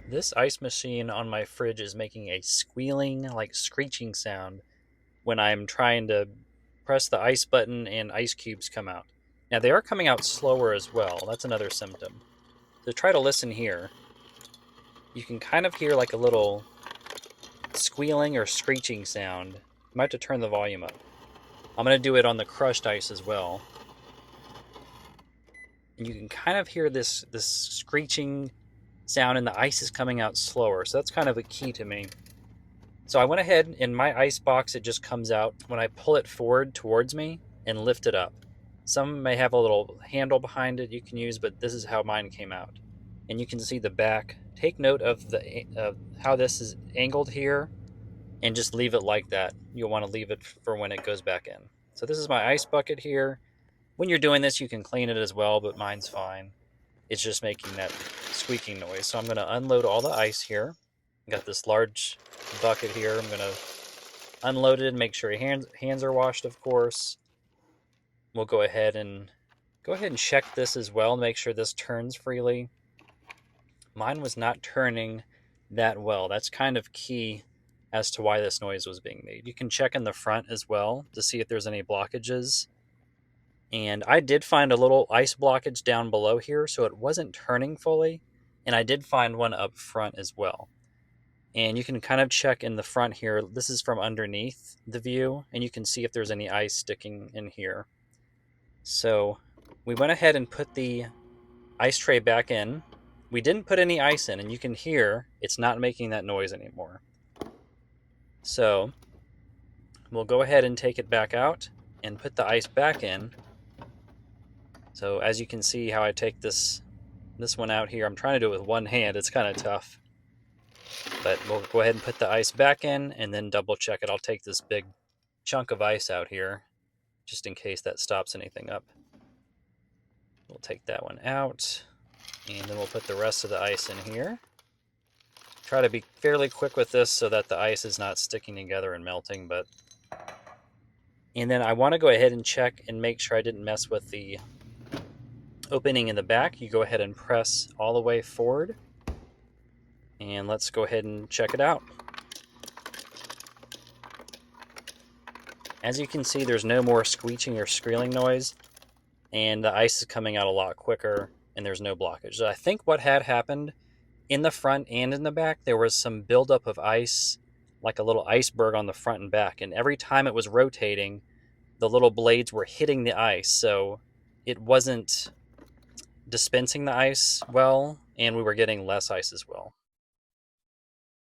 This ice machine on my fridge is making a squealing, like screeching sound when I'm trying to press the ice button and ice cubes come out. Now they are coming out slower as well. That's another symptom. So try to listen here. You can kind of hear like a little squealing or screeching sound. You might have to turn the volume up. I'm going to do it on the crushed ice as well. And you can kind of hear this screeching sound, and the ice is coming out slower. So that's kind of a key to me. So I went ahead, in my ice box, it just comes out when I pull it forward towards me and lift it up. Some may have a little handle behind it you can use, but this is how mine came out. And you can see the back. Take note of how this is angled here, and just leave it like that. You'll want to leave it for when it goes back in. So this is my ice bucket here. When you're doing this, you can clean it as well, but mine's fine. It's just making that squeaking noise. So I'm going to unload all the ice here. I got this large bucket here. I'm going to unload it and make sure your hands are washed, of course. We'll go ahead and check this as well to make sure this turns freely. Mine was not turning that well. That's kind of key as to why this noise was being made. You can check in the front as well to see if there's any blockages. And I did find a little ice blockage down below here, so it wasn't turning fully. And I did find one up front as well. And you can kind of check in the front here. This is from underneath the view, and you can see if there's any ice sticking in here. So we went ahead and put the ice tray back in. We didn't put any ice in, and you can hear it's not making that noise anymore. So we'll go ahead and take it back out and put the ice back in. So as you can see how I take this one out here, I'm trying to do it with one hand. It's kind of tough. But we'll go ahead and put the ice back in and then double check it. I'll take this big chunk of ice out here just in case that stops anything up. We'll take that one out, and then we'll put the rest of the ice in here. Try to be fairly quick with this so that the ice is not sticking together and melting. And then I want to go ahead and check and make sure I didn't mess with the opening in the back. You go ahead and press all the way forward, and let's go ahead and check it out. As you can see, there's no more screeching or squealing noise, and the ice is coming out a lot quicker, and there's no blockage. So I think what had happened in the front and in the back, there was some buildup of ice, like a little iceberg on the front and back, and every time it was rotating, the little blades were hitting the ice, so it wasn't dispensing the ice well, and we were getting less ice as well.